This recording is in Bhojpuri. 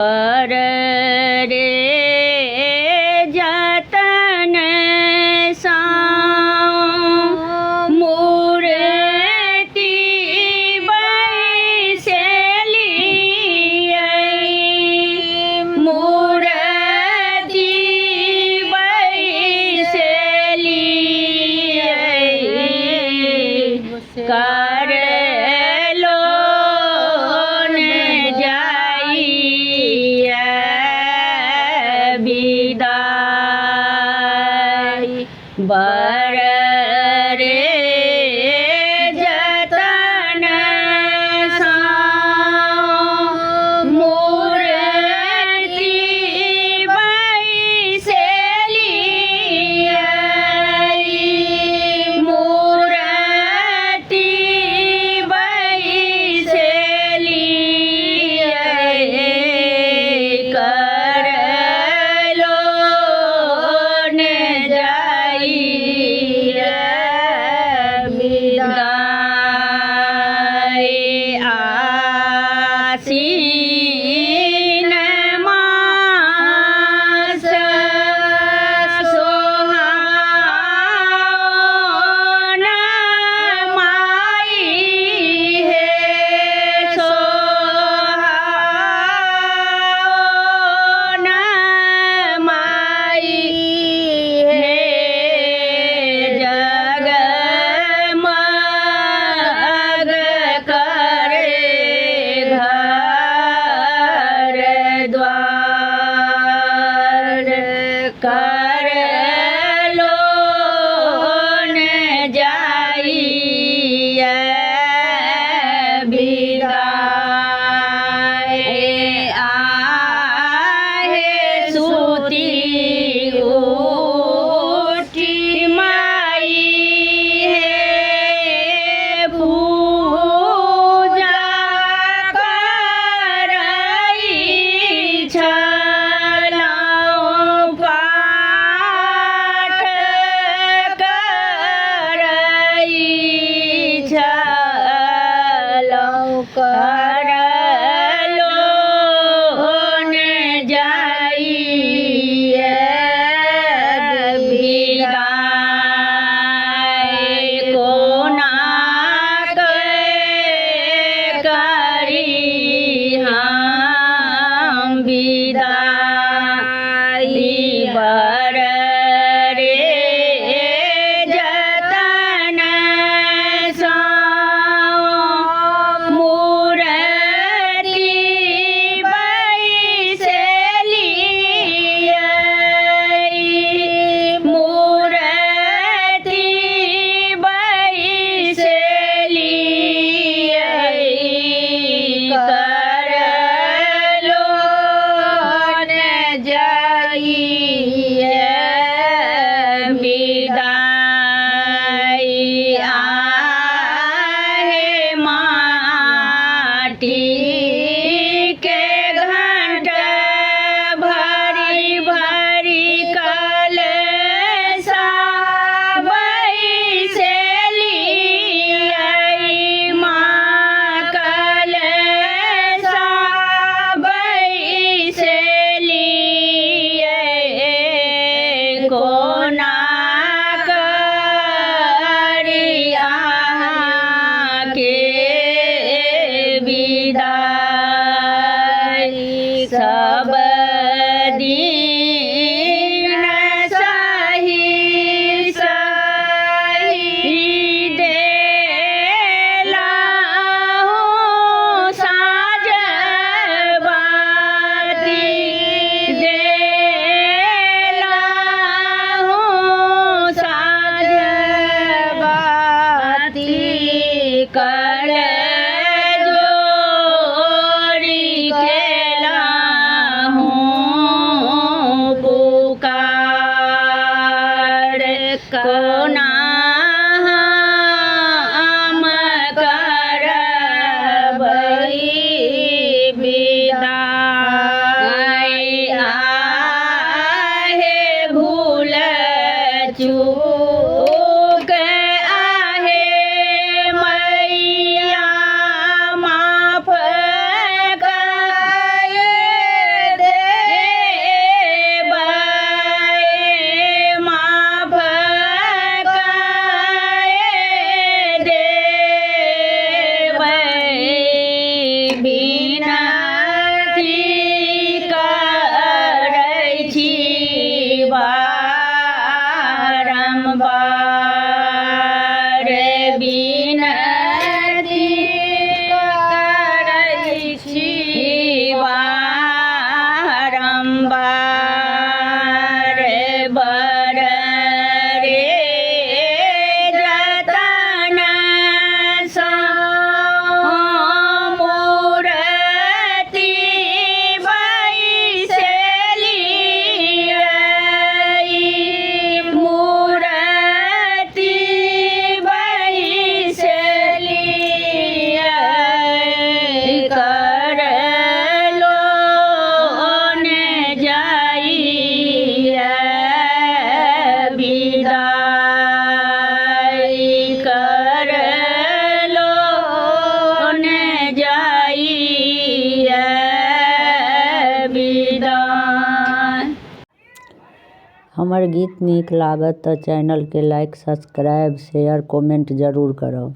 पर रे जतन साँ मूर्ति बैसलियै, मूर्ति बैसलियै, कर लोन जाइए विदाई। बर रे जतन साँ मूर्ति बैसलियै, मूर्ति बैसलियै, कर लोन जाइए विदाई। आसीन मास सोहावन माई हे, सोहावन माई हे, जगमग करे घर द्वार, कर लोन जाइए विदाई। आहे सूती उठी माई हे, पूजा करई छलहुँ, पाठ करई छलहुँ, कर लोन जाइए विदाई। कोना करी हम विदाई। बर रे जतन साँ मूर्ति बैसलियै, मूर्ति बैसलियै, कर लोन जाइए विदाई। आहे माटी के घंट भरी भरी कलशा बैसलियै, माँ कलशा बैसलियै, कोना करी अहाँके विदाई। सब दिन सही सही देलहुँ साँझ बाती, देलहुँ साँझ बाती, कर जोड़ी केलहुँ हमर गीत नीक लागत तऽ चैनल के लाइक सब्सक्राइब शेयर कमेंट जरूर करब।